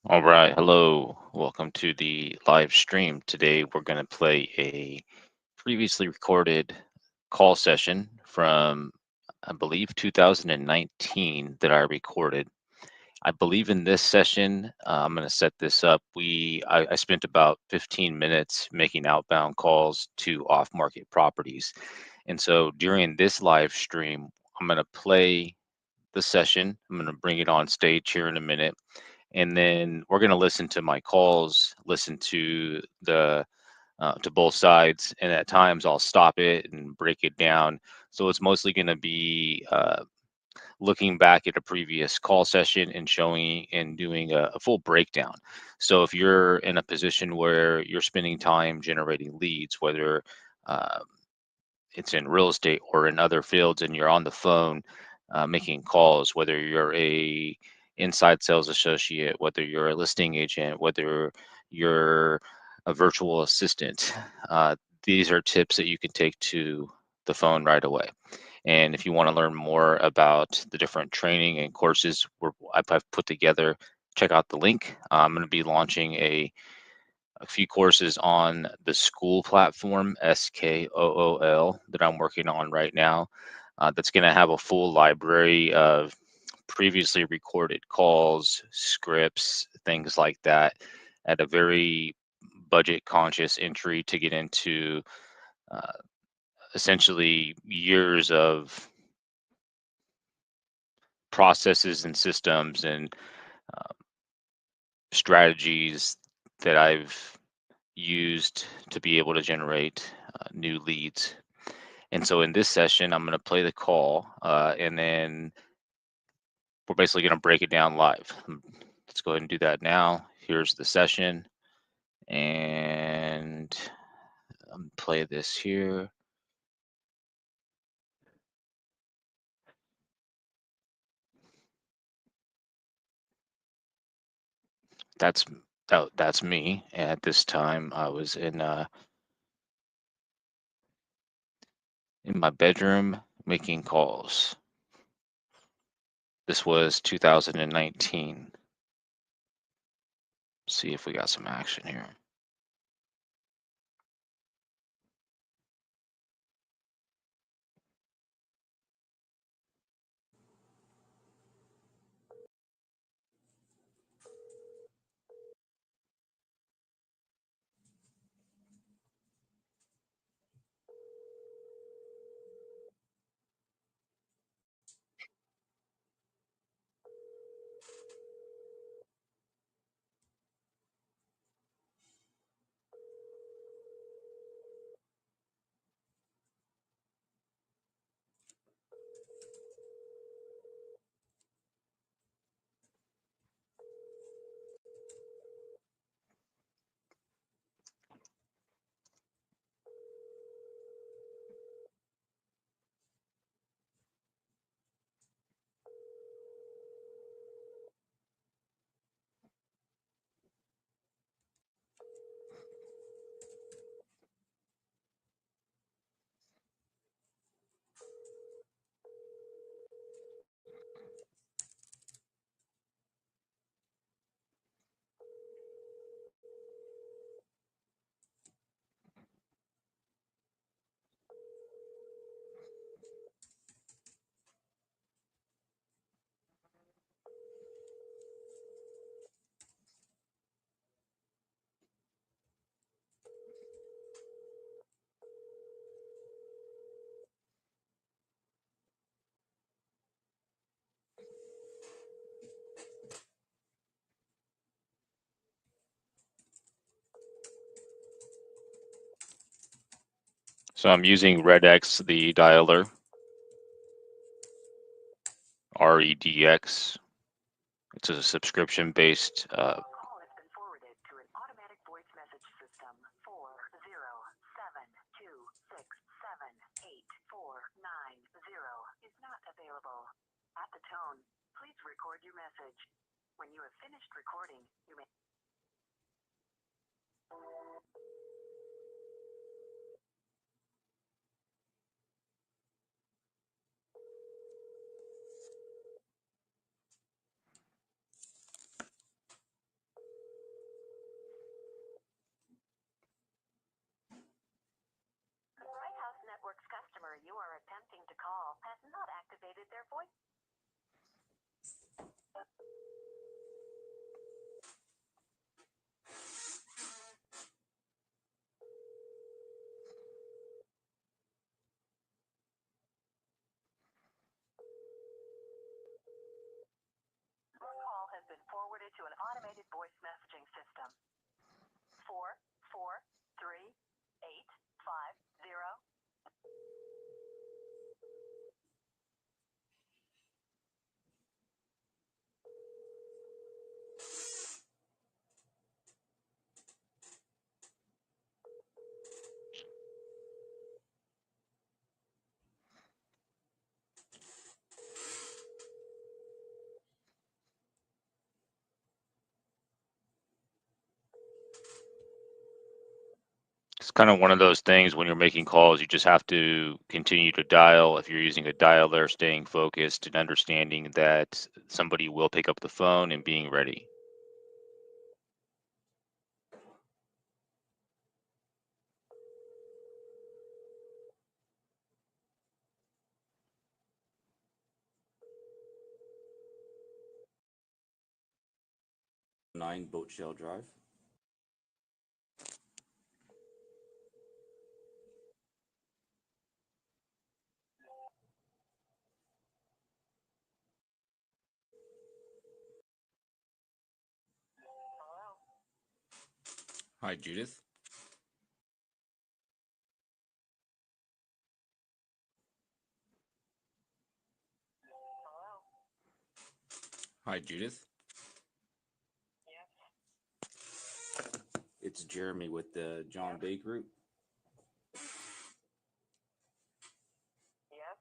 All right, hello. Welcome to the live stream. Today we're going to play a previously recorded call session from, I believe, 2019 that I recorded. I believe in this session, I'm going to set this up. I spent about 15 minutes making outbound calls to off-market properties. And so during this live stream, I'm going to play the session. I'm going to bring it on stage here in a minute, and then we're going to listen to my calls, listen to both sides, and at times I'll stop it and break it down. So it's mostly going to be looking back at a previous call session and showing and doing a full breakdown. So if you're in a position where you're spending time generating leads, whether uh, it's in real estate or in other fields, and you're on the phone making calls, whether you're a inside sales associate, whether you're a listing agent, whether you're a virtual assistant, uh, these are tips that you can take to the phone right away. And if you want to learn more about the different training and courses I've put together, check out the link. I'm going to be launching a few courses on the school platform, SKOOL, that I'm working on right now. That's going to have a full library of previously recorded calls, scripts, things like that, at a very budget conscious entry to get into uh, essentially years of processes and systems and uh, strategies that I've used to be able to generate new leads. And so in this session, I'm going to play the call, and then we're basically going to break it down live. Let's go ahead and do that now. Here's the session, and I'm play this here. That's that's me. At this time, I was in my bedroom making calls. This was 2019. See if we got some action here. So I'm using RedX, the dialer, REDX. It's a subscription-based. Call has been forwarded to an automatic voice message system. 40726784490 is not available. At the tone, please record your message. When you have finished recording, you may. attempting to call has not activated their voice. Your call has been forwarded to an automated voice messaging system. 443850. It's kind of one of those things when you're making calls, you just have to continue to dial. If you're using a dialer, staying focused and understanding that somebody will pick up the phone and being ready. Boat Shell Drive. Hello? Hi, Judith. Hello? Hi, Judith. Yes? It's Jeremy with the John Day Group. Yes?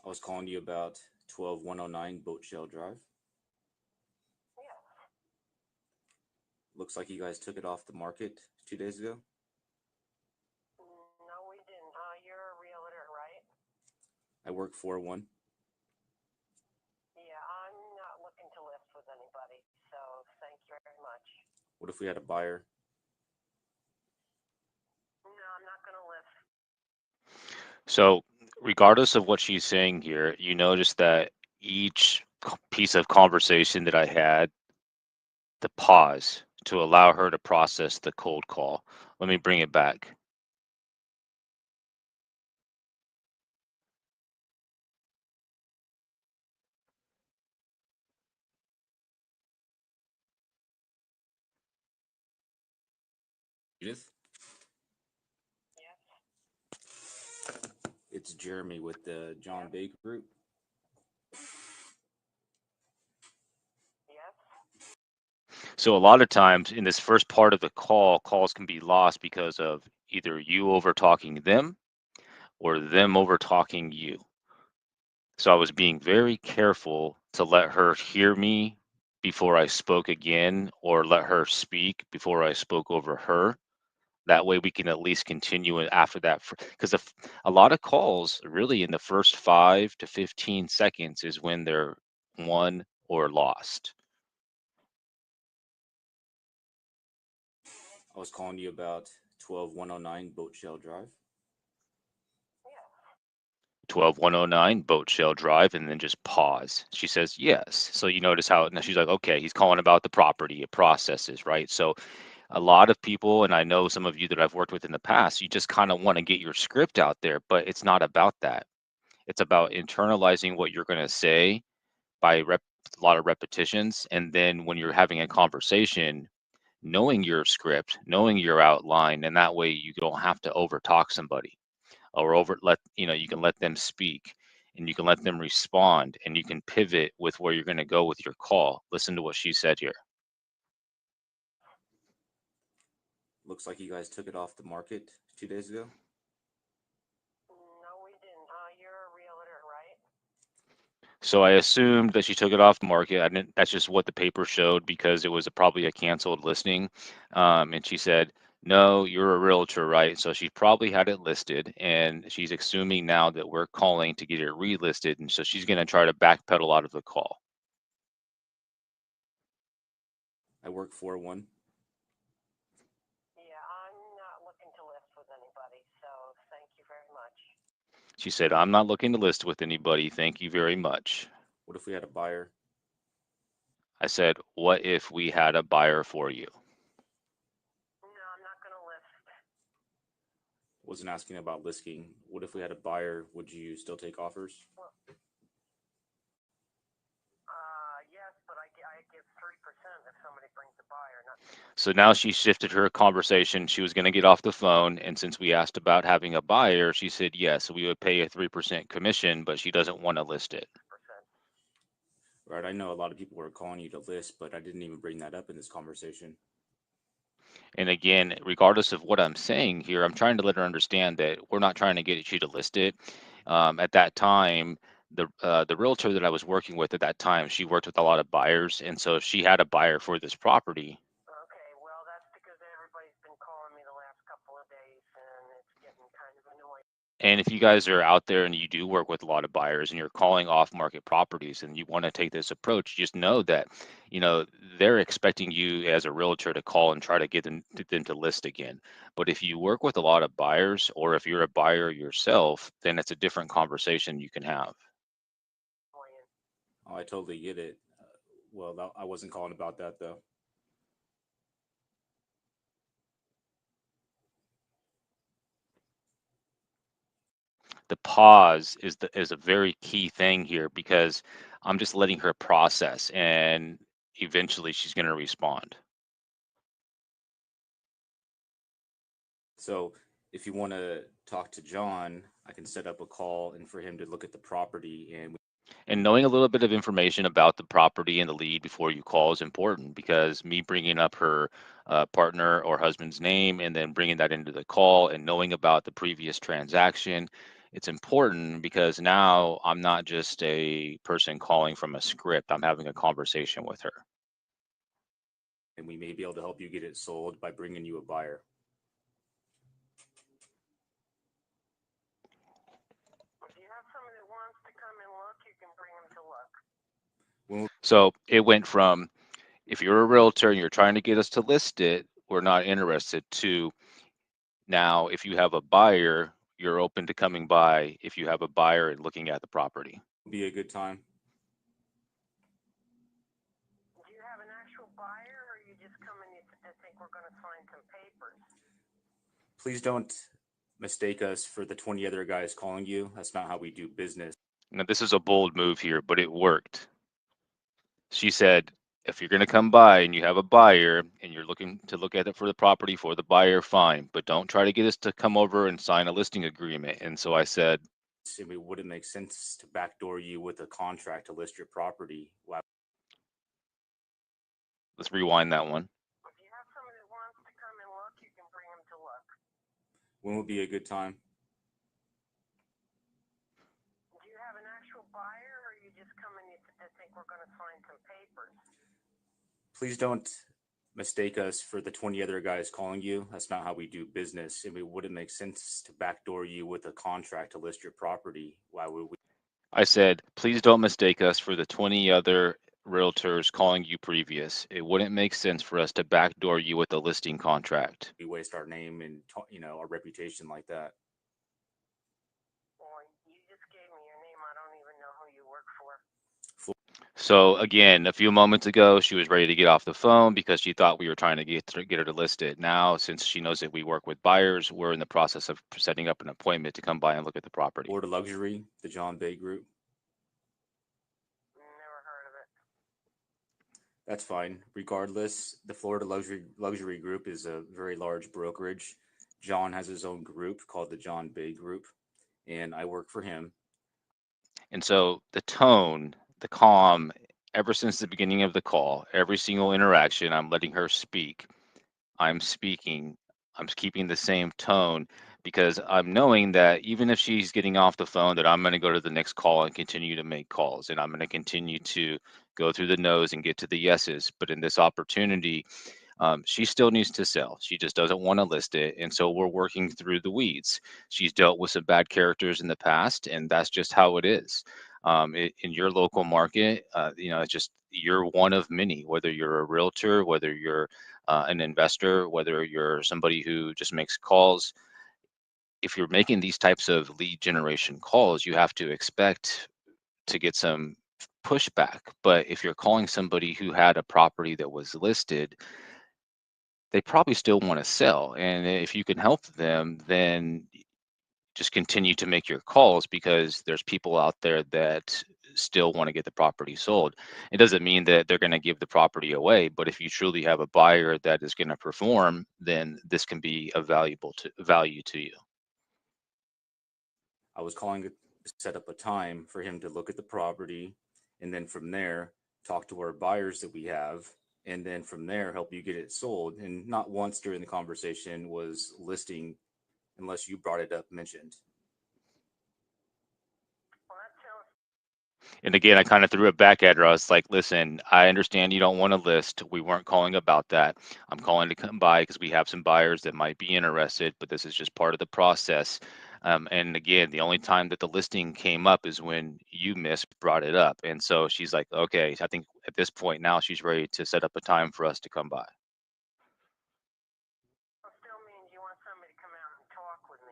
I was calling you about 12109 Boat Shell Drive. Yes. Looks like you guys took it off the market 2 days ago. No, we didn't. You're a realtor, right? I work for one. Yeah, I'm not looking to list with anybody, so thank you very much. What if we had a buyer? No, I'm not going to list. So, regardless of what she's saying here, you notice that each piece of conversation that I had, the pause to allow her to process the cold call. Let me bring it back. Judith? Yes? It's Jeremy with the John Day Group. Yes? So a lot of times in this first part of the call, calls can be lost because of either you over talking them or them over talking you. So I was being very careful to let her hear me before I spoke again, or let her speak before I spoke over her. That way we can at least continue it after that. Because a lot of calls, really in the first 5 to 15 seconds, is when they're won or lost. I was calling you about 12109 Boat Shell Drive. Yes. 12109 Boat Shell Drive, and then just pause. She says yes. So you notice how now she's like, okay, he's calling about the property, it processes, right? So a lot of people, and I know some of you that I've worked with in the past, you just kind of want to get your script out there, but it's not about that. It's about internalizing what you're going to say by a lot of repetitions. And then when you're having a conversation, knowing your script, knowing your outline, and that way you don't have to overtalk somebody or you can let them speak and you can let them respond and you can pivot with where you're going to go with your call. Listen to what she said here. Looks like you guys took it off the market 2 days ago. No, we didn't. You're a realtor, right? So I assumed that she took it off the market. I didn't, that's just what the paper showed because it was probably a canceled listing. And she said, no, you're a realtor, right? So she probably had it listed and she's assuming now that we're calling to get it relisted. And so she's going to try to backpedal out of the call. I work for one. Yeah, I'm not looking to list with anybody, so thank you very much. She said, I'm not looking to list with anybody. Thank you very much. What if we had a buyer? I said, what if we had a buyer for you? No, I'm not going to list. Wasn't asking about listing. What if we had a buyer? Would you still take offers? Yes, but I give 3% if somebody brings a buyer. Not. So now she shifted her conversation. She was going to get off the phone. And since we asked about having a buyer, she said, yes, we would pay a 3% commission, but she doesn't want to list it. Right. I know a lot of people were calling you to list, but I didn't even bring that up in this conversation. And again, regardless of what I'm saying here, I'm trying to let her understand that we're not trying to get you to list it. At that time, the realtor that I was working with at that time, she worked with a lot of buyers, and so if she had a buyer for this property, Okay, well, that's because everybody's been calling me the last couple of days, and it's getting kind of annoying. and if you guys are out there and you do work with a lot of buyers and you're calling off market properties and you want to take this approach, just know that, they're expecting you as a realtor to call and try to get them to list again. But if you work with a lot of buyers or if you're a buyer yourself, then it's a different conversation you can have. Oh, I totally get it. I wasn't calling about that though. The pause is a very key thing here because I'm just letting her process and eventually she's going to respond. So if you want to talk to John, I can set up a call and for him to look at the property and And knowing a little bit of information about the property and the lead before you call is important because me bringing up her partner or husband's name and then bringing that into the call and knowing about the previous transaction, it's important because now I'm not just a person calling from a script. I'm having a conversation with her. we may be able to help you get it sold by bringing you a buyer. If you have somebody that wants to come and look, you can bring them to look. So it went from, if you're a realtor and you're trying to get us to list it, we're not interested, to now, if you have a buyer, you're open to coming by if you have a buyer and looking at the property. Be a good time. Do you have an actual buyer, or are you just coming to think we're going to sign some papers? Please don't mistake us for the 20 other guys calling you. That's not how we do business. Now, this is a bold move here, but it worked. She said, if you're going to come by and you have a buyer and you're looking to look at it for the property for the buyer, fine, but don't try to get us to come over and sign a listing agreement. And so I said, It wouldn't make sense to backdoor you with a contract to list your property. Wow. let's rewind that one. If you have somebody that wants to come and look, you can bring them to look. When would be a good time? Do you have an actual buyer, or are you just coming to think we're going to sign some papers? Please don't mistake us for the 20 other guys calling you. That's not how we do business. And it wouldn't make sense to backdoor you with a contract to list your property. Why would we? I said, please don't mistake us for the 20 other realtors calling you previous. It wouldn't make sense for us to backdoor you with a listing contract. We waste our name and our reputation like that. Well, you just gave me your name. I don't even know who you work for. So again, a few moments ago, she was ready to get off the phone because she thought we were trying to get her to list it. Now, since she knows that we work with buyers, we're in the process of setting up an appointment to come by and look at the property. Florida Luxury, the John Bay Group. Never heard of it. That's fine. Regardless, the Florida Luxury Group is a very large brokerage. John has his own group called the John Bay Group, and I work for him. And so the tone, the calm, ever since the beginning of the call, every single interaction, I'm letting her speak. I'm speaking. I'm keeping the same tone because I'm knowing that even if she's getting off the phone, that I'm going to go to the next call and continue to make calls, and I'm going to continue to go through the no's and get to the yeses. But in this opportunity, she still needs to sell. She just doesn't want to list it. And so we're working through the weeds. She's dealt with some bad characters in the past, and that's just how it is. In your local market, it's just you're one of many, whether you're a realtor, whether you're an investor, whether you're somebody who just makes calls. if you're making these types of lead generation calls, you have to expect to get some pushback. But if you're calling somebody who had a property that was listed, they probably still want to sell. And if you can help them, then just continue to make your calls because there's people out there that still want to get the property sold. It doesn't mean that they're going to give the property away, but if you truly have a buyer that is going to perform, then this can be a valuable to value to you. I was calling to set up a time for him to look at the property, and then from there talk to our buyers that we have, and then from there help you get it sold. And not once during the conversation was listing, unless you brought it up, mentioned. Well, that sounds And again, I kind of threw it back at her. I was like, listen, I understand you don't want to list. We weren't calling about that. I'm calling to come by because we have some buyers that might be interested, but this is just part of the process. And again, the only time that the listing came up is when you, miss, brought it up. And so she's like, okay, I think at this point now she's ready to set up a time for us to come by. well, still means you want somebody to come out and talk with me.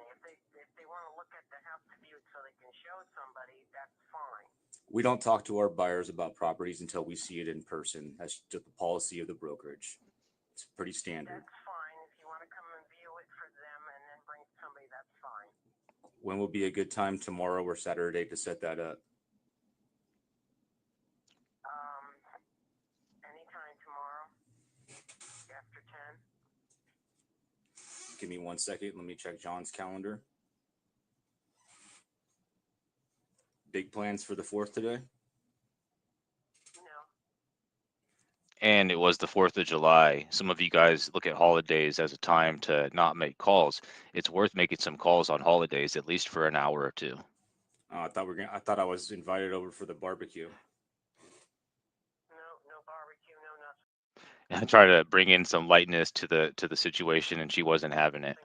If they want to look at the house to view it so they can show somebody, that's fine. We don't talk to our buyers about properties until we see it in person. That's the policy of the brokerage. It's pretty standard. That's fine. If you want to come and view it for them and then bring somebody, that's fine. When will be a good time, tomorrow or Saturday, to set that up? Anytime tomorrow after 10. Give me 1 second. Let me check John's calendar. Big plans for the 4th today? No. And it was the 4th of July. Some of you guys look at holidays as a time to not make calls. It's worth making some calls on holidays, at least for an hour or two. I thought I was invited over for the barbecue. No barbecue, no nothing. And I try to bring in some lightness to the situation, and she wasn't having it.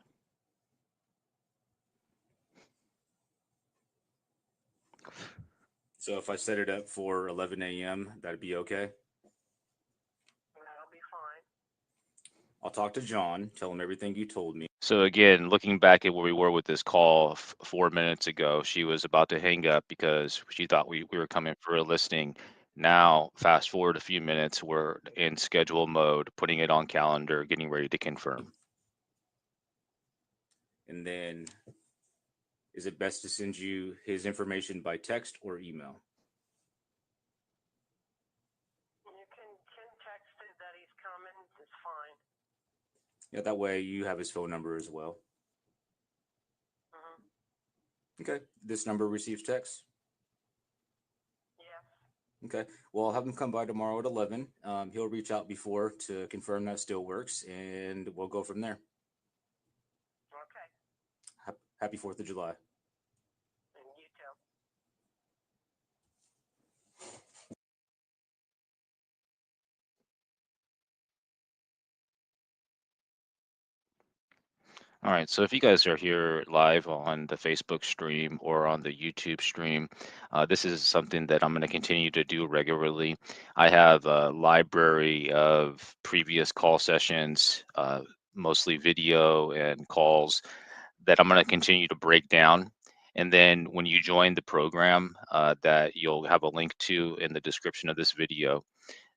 So if I set it up for 11 a.m., that'd be okay? That'll be fine. I'll talk to John, tell him everything you told me. So again, looking back at where we were with this call 4 minutes ago, she was about to hang up because she thought we were coming for a listing. Now, fast forward a few minutes, we're in schedule mode, putting it on calendar, getting ready to confirm. And then, is it best to send you his information by text or email? You can text it that he's coming. It's fine. Yeah, that way you have his phone number as well. Okay, this number receives text? Yes. Okay, well, I'll have him come by tomorrow at 11. He'll reach out before to confirm that still works, and we'll go from there. Okay. Happy 4th of July. And you too. All right, so if you guys are here live on the Facebook stream or on the YouTube stream, this is something that I'm going to continue to do regularly. I have a library of previous call sessions, mostly video and calls, that I'm going to continue to break down. And then when you join the program, that you'll have a link to in the description of this video,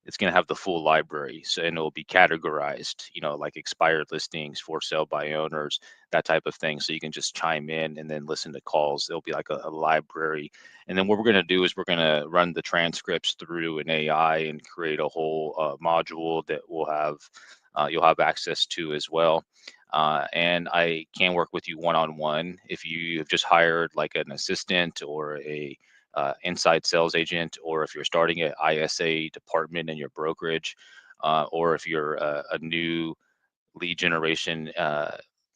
it's going to have the full library. So, and it will be categorized, like expired listings, for sale by owners, that type of thing. So you can just chime in and then listen to calls. It'll be like a library. And then what we're going to do is we're going to run the transcripts through an AI and create a whole module that you'll have access to as well. And I can work with you one-on-one. If you have just hired like an assistant or a inside sales agent, or if you're starting an ISA department in your brokerage, or if you're a new lead generation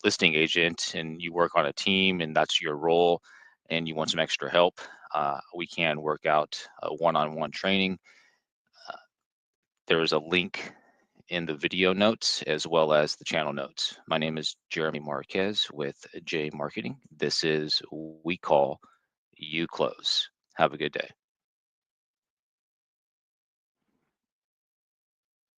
listing agent and you work on a team and that's your role and you want some extra help, we can work out a one-on-one training. There is a link in the video notes as well as the channel notes. My name is Jeremy Marquez with J Marketing. This is We Call, You Close. Have a good day.